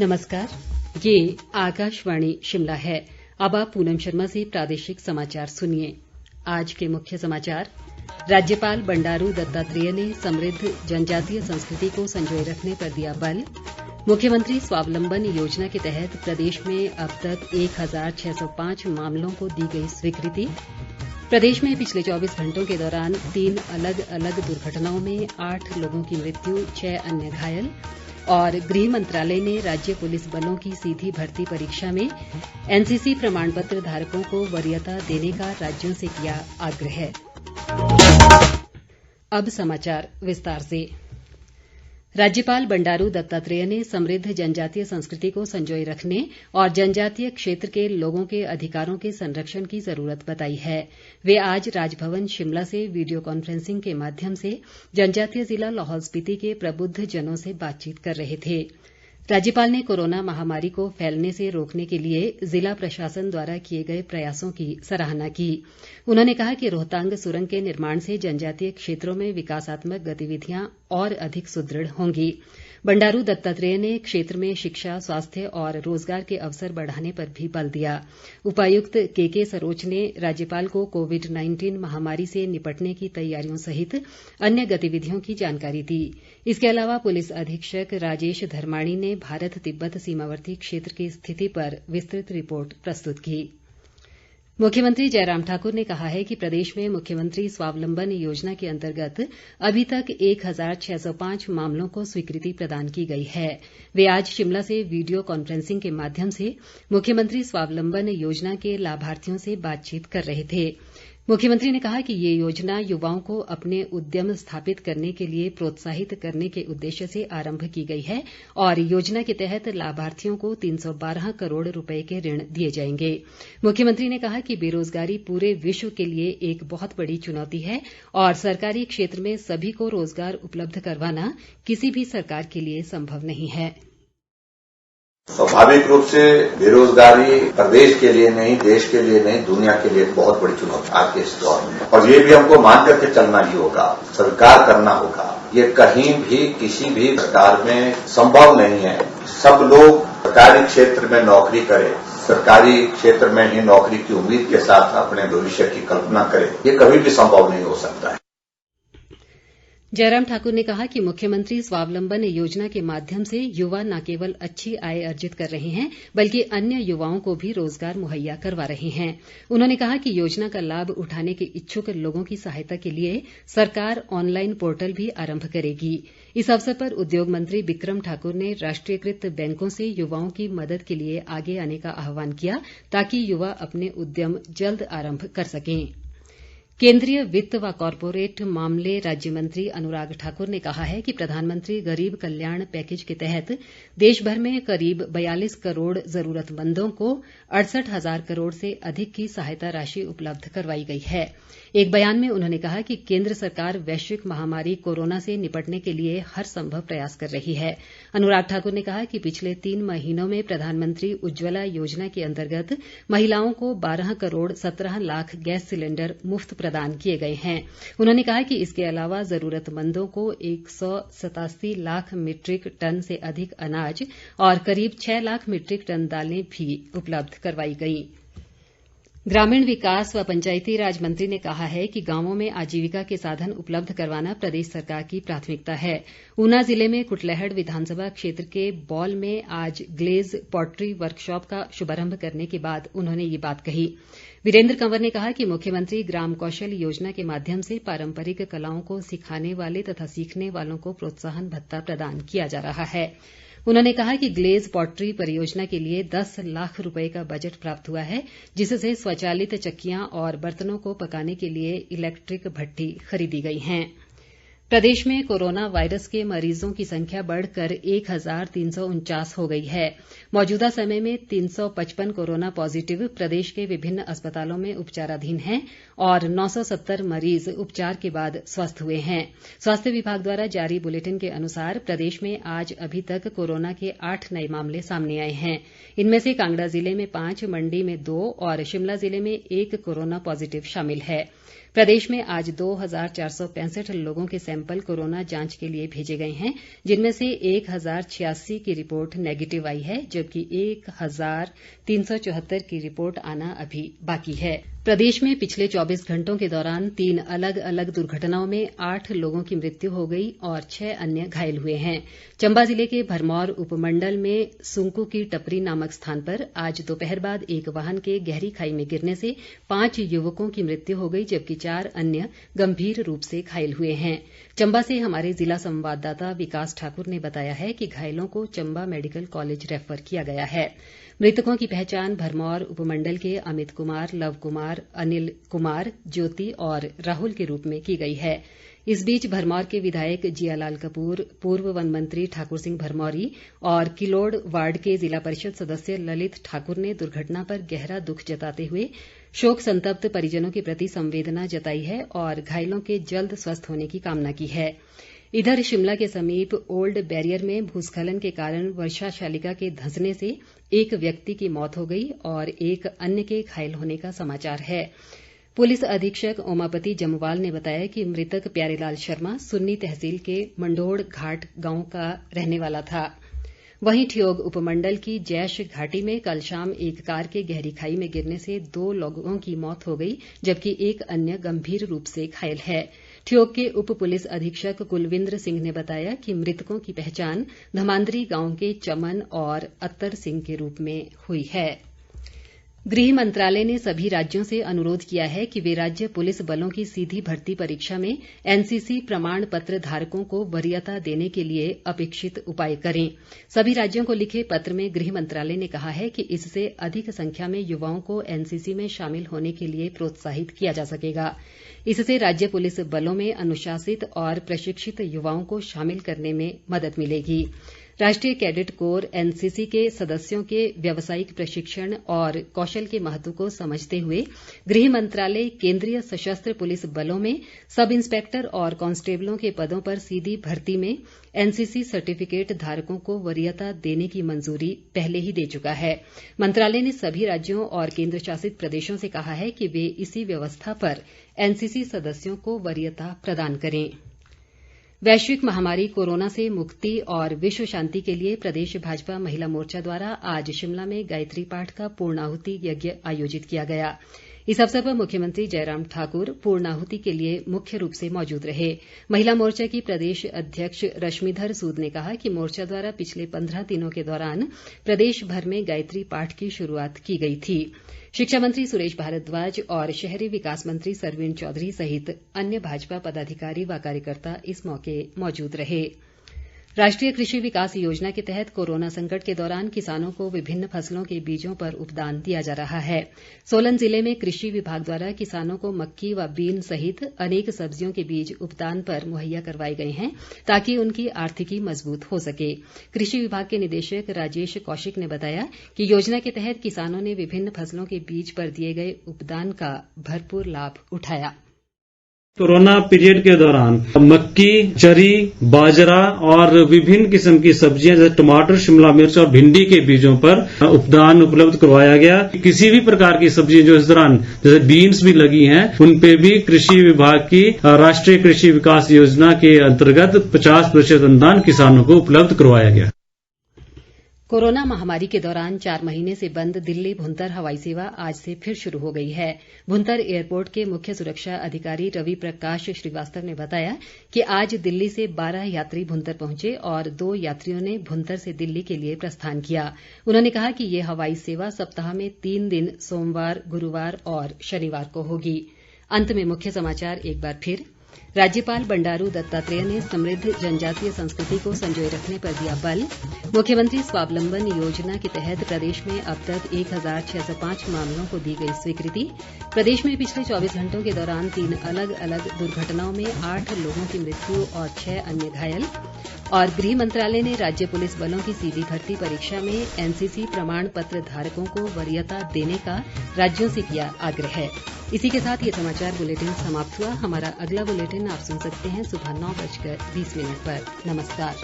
नमस्कार, ये आकाशवाणी शिमला है। अब आप पूनम शर्मा से प्रादेशिक समाचार सुनिए। आज के मुख्य समाचार। राज्यपाल बंडारू दत्तात्रेय ने समृद्ध जनजातीय संस्कृति को संजोए रखने पर दिया बल। मुख्यमंत्री स्वावलंबन योजना के तहत प्रदेश में अब तक 1605 मामलों को दी गई स्वीकृति। प्रदेश में पिछले 24 घंटों के दौरान 3 अलग अलग दुर्घटनाओं में 8 लोगों की मृत्यु, 6 अन्य घायल। और गृह मंत्रालय ने राज्य पुलिस बलों की सीधी भर्ती परीक्षा में एनसीसी प्रमाण पत्र धारकों को वरीयता देने का राज्यों से किया आग्रह। अब समाचार विस्तार से। राज्यपाल बंडारू दत्तात्रेय ने समृद्ध जनजातीय संस्कृति को संजोए रखने और जनजातीय क्षेत्र के लोगों के अधिकारों के संरक्षण की जरूरत बताई है। वे आज राजभवन शिमला से वीडियो कॉन्फ्रेंसिंग के माध्यम से जनजातीय जिला लाहौल स्पीति के प्रबुद्ध जनों से बातचीत कर रहे थे। राज्यपाल ने कोरोना महामारी को फैलने से रोकने के लिए जिला प्रशासन द्वारा किए गए प्रयासों की सराहना की। उन्होंने कहा कि रोहतांग सुरंग के निर्माण से जनजातीय क्षेत्रों में विकासात्मक गतिविधियां और अधिक सुदृढ़ होंगी। बंडारू दत्तात्रेय ने क्षेत्र में शिक्षा, स्वास्थ्य और रोजगार के अवसर बढ़ाने पर भी बल दिया। उपायुक्त केके सरोच ने राज्यपाल को कोविड-19 महामारी से निपटने की तैयारियों सहित अन्य गतिविधियों की जानकारी दी। इसके अलावा पुलिस अधीक्षक राजेश धर्माणी ने भारत तिब्बत सीमावर्ती क्षेत्र की स्थिति पर विस्तृत रिपोर्ट प्रस्तुत की। मुख्यमंत्री जयराम ठाकुर ने कहा है कि प्रदेश में मुख्यमंत्री स्वावलंबन योजना के अंतर्गत अभी तक 1605 मामलों को स्वीकृति प्रदान की गई है। वे आज शिमला से वीडियो कॉन्फ्रेंसिंग के माध्यम से मुख्यमंत्री स्वावलंबन योजना के लाभार्थियों से बातचीत कर रहे थे। मुख्यमंत्री ने कहा कि ये योजना युवाओं को अपने उद्यम स्थापित करने के लिए प्रोत्साहित करने के उद्देश्य से आरंभ की गई है और योजना के तहत लाभार्थियों को 312 करोड़ रुपए के ऋण दिए जाएंगे। मुख्यमंत्री ने कहा कि बेरोजगारी पूरे विश्व के लिए एक बहुत बड़ी चुनौती है और सरकारी क्षेत्र में सभी को रोजगार उपलब्ध करवाना किसी भी सरकार के लिए संभव नहीं है। स्वाभाविक रूप से बेरोजगारी प्रदेश के लिए नहीं, देश के लिए नहीं, दुनिया के लिए बहुत बड़ी चुनौती आज के इस दौर में, और ये भी हमको मान करके चलना ही होगा, स्वीकार करना होगा। ये कहीं भी किसी भी सरकार में संभव नहीं है। सब लोग सरकारी क्षेत्र में नौकरी करें, सरकारी क्षेत्र में ही नौकरी की उम्मीद के साथ अपने भविष्य की कल्पना करें, ये कभी भी संभव नहीं हो सकता है। जयराम ठाकुर ने कहा कि मुख्यमंत्री स्वावलंबन योजना के माध्यम से युवा न केवल अच्छी आय अर्जित कर रहे हैं बल्कि अन्य युवाओं को भी रोजगार मुहैया करवा रहे हैं। उन्होंने कहा कि योजना का लाभ उठाने के इच्छुक लोगों की सहायता के लिए सरकार ऑनलाइन पोर्टल भी आरंभ करेगी। इस अवसर पर उद्योग मंत्री बिक्रम ठाकुर ने राष्ट्रीयकृत बैंकों से युवाओं की मदद के लिए आगे आने का आह्वान किया ताकि युवा अपने उद्यम जल्द आरंभ कर सकें। केंद्रीय वित्त व कॉरपोरेट मामले राज्य मंत्री अनुराग ठाकुर ने कहा है कि प्रधानमंत्री गरीब कल्याण पैकेज के तहत देशभर में करीब 42 करोड़ जरूरतमंदों को 68,000 करोड़ से अधिक की सहायता राशि उपलब्ध करवाई गई है। एक बयान में उन्होंने कहा कि केंद्र सरकार वैश्विक महामारी कोरोना से निपटने के लिए हर संभव प्रयास कर रही है। अनुराग ठाकुर ने कहा कि पिछले 3 महीनों में प्रधानमंत्री उज्ज्वला योजना के अंतर्गत महिलाओं को 12 करोड़ 17 लाख गैस सिलेंडर मुफ्त प्रदान किए गए हैं। उन्होंने कहा कि इसके अलावा जरूरतमंदों को 187 लाख मीट्रिक टन से अधिक अनाज और करीब 6 लाख मीट्रिक टन दालें भी उपलब्ध करवाई गई। ग्रामीण विकास व पंचायती राज मंत्री ने कहा है कि गांवों में आजीविका के साधन उपलब्ध करवाना प्रदेश सरकार की प्राथमिकता है। ऊना जिले में कुटलैहड़ विधानसभा क्षेत्र के बौल में आज ग्लेज पॉटरी वर्कशॉप का शुभारंभ करने के बाद उन्होंने ये बात कही। वीरेंद्र कंवर ने कहा कि मुख्यमंत्री ग्राम कौशल योजना के माध्यम से पारंपरिक कलाओं को सिखाने वाले तथा सीखने वालों को प्रोत्साहन भत्ता प्रदान किया जा रहा है। उन्होंने कहा कि ग्लेज पॉटरी परियोजना के लिए 10 लाख रुपए का बजट प्राप्त हुआ है, जिससे स्वचालित चक्कियां और बर्तनों को पकाने के लिए इलेक्ट्रिक भट्ठी खरीदी गई हैं। प्रदेश में कोरोना वायरस के मरीजों की संख्या बढ़कर 1349 हो गई है। मौजूदा समय में 355 कोरोना पॉजिटिव प्रदेश के विभिन्न अस्पतालों में उपचाराधीन हैं और 970 मरीज उपचार के बाद स्वस्थ हुए हैं। स्वास्थ्य विभाग द्वारा जारी बुलेटिन के अनुसार प्रदेश में आज अभी तक कोरोना के 8 नए मामले सामने आए हैं। इनमें से कांगड़ा जिले में 5, मंडी में 2 और शिमला जिले में 1 कोरोना पॉजिटिव शामिल है। प्रदेश में आज 2,465 लोगों के सैंपल कोरोना जांच के लिए भेजे गए हैं, जिनमें से 1,086 की रिपोर्ट नेगेटिव आई है, जबकि 1,374 की रिपोर्ट आना अभी बाकी है। प्रदेश में पिछले 24 घंटों के दौरान 3 अलग अलग दुर्घटनाओं में 8 लोगों की मृत्यु हो गई और 6 अन्य घायल हुए हैं। चंबा जिले के भरमौर उपमंडल में सुंकू की टपरी नामक स्थान पर आज दोपहर बाद एक वाहन के गहरी खाई में गिरने से 5 युवकों की मृत्यु हो गई, जबकि 4 अन्य गंभीर रूप से घायल हुए हैं। चंबा से हमारे जिला संवाददाता विकास ठाकुर ने बताया है कि घायलों को चंबा मेडिकल कॉलेज रेफर किया गया है। मृतकों की पहचान भरमौर उपमंडल के अमित कुमार, लव कुमार, अनिल कुमार, ज्योति और राहुल के रूप में की गई है। इस बीच भरमौर के विधायक जियालाल कपूर, पूर्व वन मंत्री ठाकुर सिंह भरमौरी और किलोड़ वार्ड के जिला परिषद सदस्य ललित ठाकुर ने दुर्घटना पर गहरा दुख जताते हुए शोक संतप्त परिजनों के प्रति संवेदना जताई है और घायलों के जल्द स्वस्थ होने की कामना की है। इधर शिमला के समीप ओल्ड बैरियर में भूस्खलन के कारण वर्षा शालिका के धंसने से एक व्यक्ति की मौत हो गई और एक अन्य के घायल होने का समाचार है। पुलिस अधीक्षक ओमापति जम्वाल ने बताया कि मृतक प्यारेलाल शर्मा सुन्नी तहसील के मंडोड़ घाट गांव का रहने वाला था। वहीं ठियोग उपमंडल की जैश घाटी में कल शाम एक कार के गहरी खाई में गिरने से 2 लोगों की मौत हो गई, जबकि एक अन्य गंभीर रूप से घायल है। ठियोग के उप पुलिस अधीक्षक कुलविंद्र सिंह ने बताया कि मृतकों की पहचान धमांदरी गांव के चमन और अत्तर सिंह के रूप में हुई है। गृह मंत्रालय ने सभी राज्यों से अनुरोध किया है कि वे राज्य पुलिस बलों की सीधी भर्ती परीक्षा में एनसीसी प्रमाण पत्र धारकों को वरीयता देने के लिए अपेक्षित उपाय करें। सभी राज्यों को लिखे पत्र में गृह मंत्रालय ने कहा है कि इससे अधिक संख्या में युवाओं को एनसीसी में शामिल होने के लिए प्रोत्साहित किया जा सकेगा। इससे राज्य पुलिस बलों में अनुशासित और प्रशिक्षित युवाओं को शामिल करने में मदद मिलेगी। राष्ट्रीय कैडेट कोर एनसीसी के सदस्यों के व्यावसायिक प्रशिक्षण और कौशल के महत्व को समझते हुए गृह मंत्रालय केंद्रीय सशस्त्र पुलिस बलों में सब इंस्पेक्टर और कांस्टेबलों के पदों पर सीधी भर्ती में एनसीसी सर्टिफिकेट धारकों को वरीयता देने की मंजूरी पहले ही दे चुका है। मंत्रालय ने सभी राज्यों और केंद्र शासित प्रदेशों से कहा है कि वे इसी व्यवस्था पर एनसीसी सदस्यों को वरीयता प्रदान करें। वैश्विक महामारी कोरोना से मुक्ति और विश्व शांति के लिए प्रदेश भाजपा महिला मोर्चा द्वारा आज शिमला में गायत्री पाठ का पूर्णाहुति यज्ञ आयोजित किया गया। इस अवसर पर मुख्यमंत्री जयराम ठाकुर पूर्णाहुति के लिए मुख्य रूप से मौजूद रहे। महिला मोर्चा की प्रदेश अध्यक्ष रश्मिधर सूद ने कहा कि मोर्चा द्वारा पिछले 15 दिनों के दौरान प्रदेश भर में गायत्री पाठ की शुरुआत की गई थी। शिक्षा मंत्री सुरेश भारद्वाज और शहरी विकास मंत्री सरवीण चौधरी सहित अन्य भाजपा पदाधिकारी व कार्यकर्ता इस मौके मौजूद रहे। राष्ट्रीय कृषि विकास योजना के तहत कोरोना संकट के दौरान किसानों को विभिन्न फसलों के बीजों पर उपदान दिया जा रहा है। सोलन जिले में कृषि विभाग द्वारा किसानों को मक्की व बीन सहित अनेक सब्जियों के बीज उपदान पर मुहैया करवाए गए हैं, ताकि उनकी आर्थिकी मजबूत हो सके। कृषि विभाग के निदेशक राजेश कौशिक ने बताया कि योजना के तहत किसानों ने विभिन्न फसलों के बीज पर दिए गए उपदान का भरपूर लाभ उठाया। कोरोना पीरियड के दौरान मक्की, चरी, बाजरा और विभिन्न किस्म की सब्जियां जैसे टमाटर, शिमला मिर्च और भिंडी के बीजों पर उपदान उपलब्ध करवाया गया। किसी भी प्रकार की सब्जियां जो इस दौरान जैसे बीन्स भी लगी हैं, उन पे भी कृषि विभाग की राष्ट्रीय कृषि विकास योजना के अंतर्गत 50% अनुदान किसानों को उपलब्ध करवाया गया। कोरोना महामारी के दौरान 4 महीने से बंद दिल्ली भुंतर हवाई सेवा आज से फिर शुरू हो गई है। भुंतर एयरपोर्ट के मुख्य सुरक्षा अधिकारी रवि प्रकाश श्रीवास्तव ने बताया कि आज दिल्ली से 12 यात्री भुंतर पहुंचे और 2 यात्रियों ने भुंतर से दिल्ली के लिए प्रस्थान किया। उन्होंने कहा कि ये हवाई सेवा सप्ताह में 3 दिन सोमवार, गुरुवार और शनिवार को होगी। अंत में मुख्य समाचार एक बार फिर। राज्यपाल बंडारू दत्तात्रेय ने समृद्ध जनजातीय संस्कृति को संजोए रखने पर दिया बल। मुख्यमंत्री स्वावलंबन योजना के तहत प्रदेश में अब तक 1,605 मामलों को दी गई स्वीकृति। प्रदेश में पिछले 24 घंटों के दौरान 3 अलग अलग दुर्घटनाओं में 8 लोगों की मृत्यु और 6 अन्य घायल। और गृह मंत्रालय ने राज्य पुलिस बलों की सीधी भर्ती परीक्षा में एनसीसी प्रमाण पत्र धारकों को वरीयता देने का राज्यों से किया आग्रह। इसी के साथ ये समाचार बुलेटिन समाप्त हुआ। हमारा अगला बुलेटिन आप सुन सकते हैं सुबह 9:20 पर। नमस्कार।